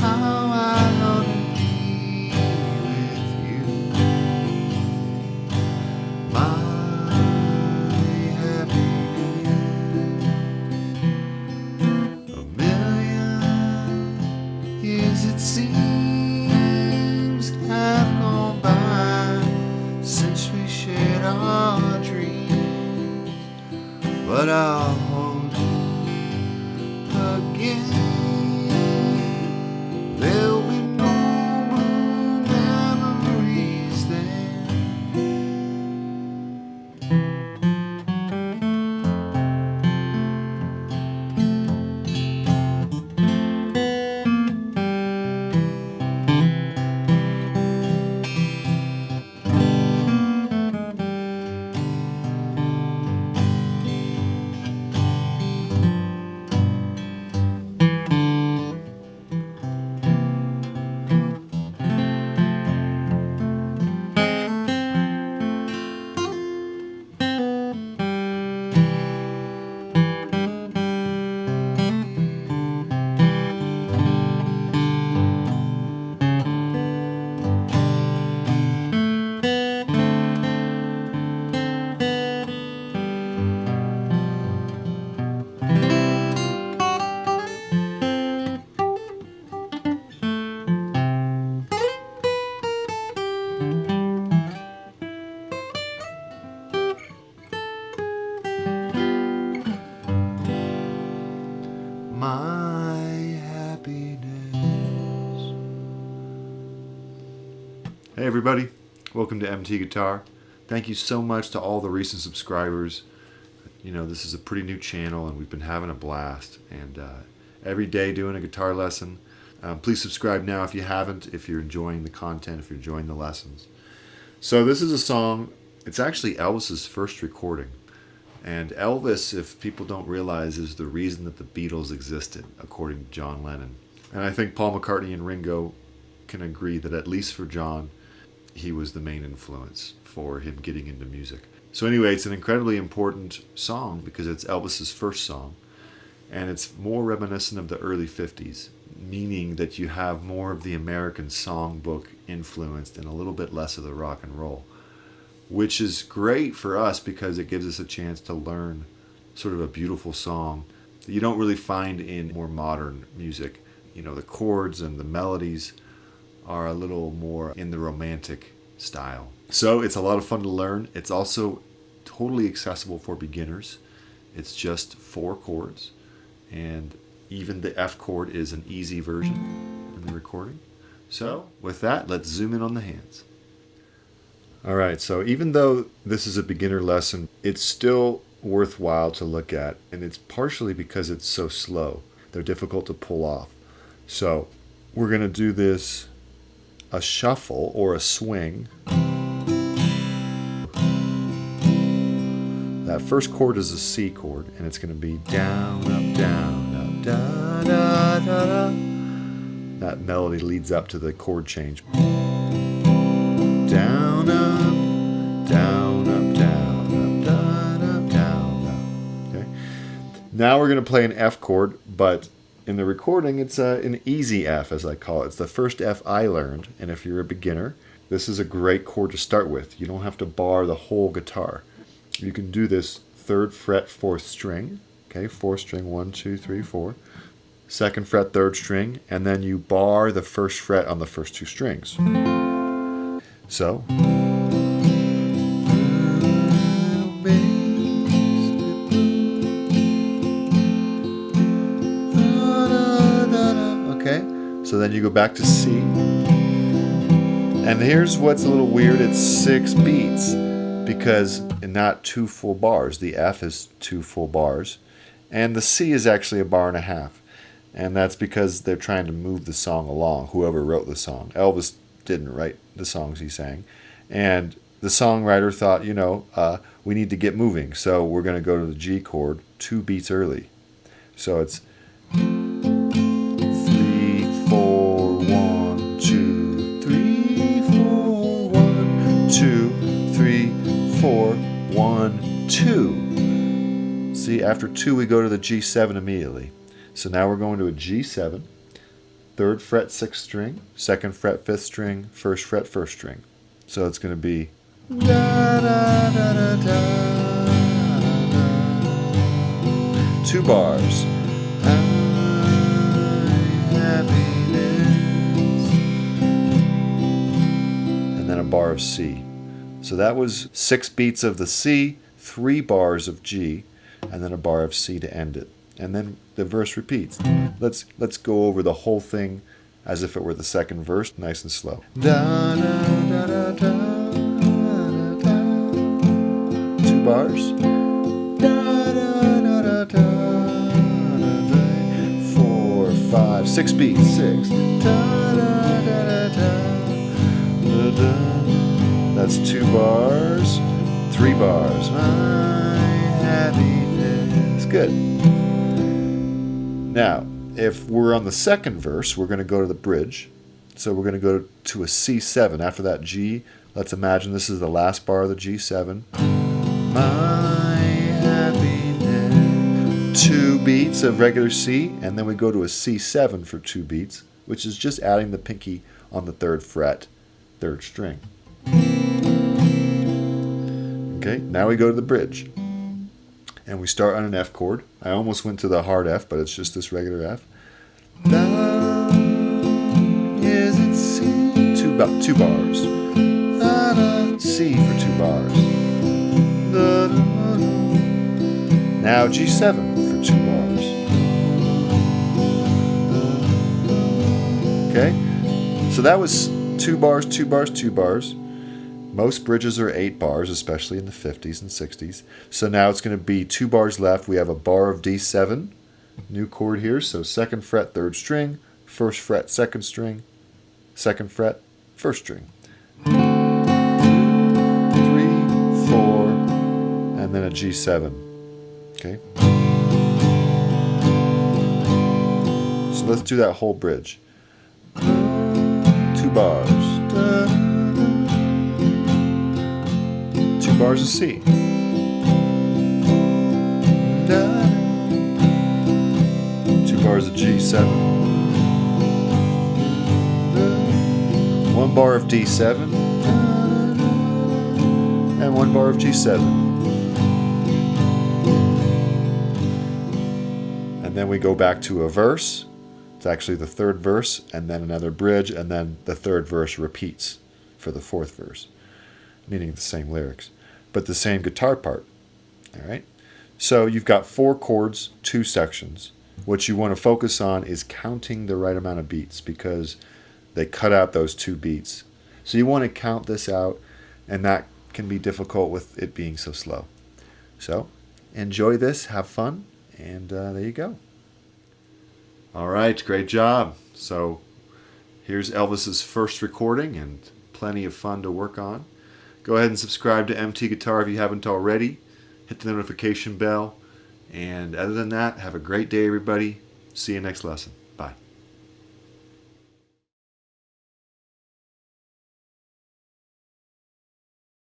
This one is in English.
how I long to be with you. My happiness. A million years it seems have gone by since we shared our dreams, but I'll hold you again. There'll be no blue memories then. My happiness. Hey everybody, welcome to MT Guitar. Thank you so much to all the recent subscribers. You know, this is a pretty new channel and we've been having a blast, and every day doing a guitar lesson. Please subscribe now if you haven't, if you're enjoying the content, if you're enjoying the lessons. So this is a song, it's actually Elvis's first recording. And Elvis, if people don't realize, is the reason that the Beatles existed, according to John Lennon. And I think Paul McCartney and Ringo can agree that at least for John, he was the main influence for him getting into music. So anyway, it's an incredibly important song because it's Elvis's first song. And it's more reminiscent of the early 50s, meaning that you have more of the American songbook influenced and a little bit less of the rock and roll, which is great for us because it gives us a chance to learn sort of a beautiful song that you don't really find in more modern music. You know, the chords and the melodies are a little more in the romantic style. So it's a lot of fun to learn. It's also totally accessible for beginners. It's just 4 chords, and even the F chord is an easy version in the recording. So with that, let's zoom in on the hands. All right, so even though this is a beginner lesson, it's still worthwhile to look at, and it's partially because it's so slow. They're difficult to pull off. So we're going to do this a shuffle or a swing. That first chord is a C chord, and it's going to be down, up, da, da, da, da. That melody leads up to the chord change. Down, up, down, up, down, up, down, up, down, up. Okay. Now we're going to play an F chord, but in the recording it's an easy F, as I call it. It's the first F I learned, and if you're a beginner, this is a great chord to start with. You don't have to bar the whole guitar. You can do this 3rd fret, 4th string. Okay, 4th string, 1, 2, 3, 4. 2nd fret, 3rd string, and then you bar the 1st fret on the first 2 strings. So, okay, so then you go back to C, and here's what's a little weird. It's 6 beats because not 2 full bars. The F is 2 full bars, and the C is actually a bar and a half, and that's because they're trying to move the song along, whoever wrote the song. Elvis didn't write the songs he sang, and the songwriter thought, you know, we need to get moving, so we're going to go to the G chord 2 beats early. So it's 3, 4, 1, 2, 3, 4, 1, 2, 3, 4, 1, 2. See, after 2 we go to the G7 immediately. So now we're going to a G7, 3rd fret 6th string, 2nd fret 5th string, 1st fret 1st string. So it's going to be da, da, da, da, da, da. 2 bars. And then a bar of C. So that was 6 beats of the C, 3 bars of G, and then a bar of C to end it. And then the verse repeats. Let's go over the whole thing as if it were the second verse, nice and slow. Da, da, da, da, da, da, da. 2 bars. Da, da, da, da, da, da, 4, 5, 6 beats. 6. Da, da, da, da, da, da, da. That's 2 bars. 3 bars. My happiness. Good. Now, if we're on the second verse, we're going to go to the bridge. So we're going to go to a C7. After that G, let's imagine this is the last bar of the G7. My happiness. 2 beats of regular C, and then we go to a C7 for 2 beats, which is just adding the pinky on the 3rd fret, 3rd string. Okay, now we go to the bridge. And we start on an F chord. I almost went to the hard F, but it's just this regular F. Da, is it C? 2 bars. Da, da, C for 2 bars. Da, da, da. Now G7 for 2 bars. Okay, so that was 2 bars, 2 bars, 2 bars. Most bridges are 8 bars, especially in the 50s and 60s. So now it's going to be 2 bars left. We have a bar of D7, new chord here. So 2nd fret, 3rd string, 1st fret, 2nd string, 2nd fret, 1st string. 3, 4, and then a G7. Okay. So let's do that whole bridge. 2 bars. 2 bars of C. 2 bars of G7. 1 bar of D7. And 1 bar of G7. And then we go back to a verse. It's actually the 3rd verse, and then another bridge, and then the 3rd verse repeats for the 4th verse, meaning the same lyrics, but the same guitar part. All right. So you've got 4 chords, 2 sections. What you want to focus on is counting the right amount of beats because they cut out those 2 beats. So you want to count this out, and that can be difficult with it being so slow. So enjoy this, have fun, and there you go. All right, great job. So here's Elvis's first recording and plenty of fun to work on. Go ahead and subscribe to MT Guitar if you haven't already. Hit the notification bell. And other than that, have a great day, everybody. See you next lesson.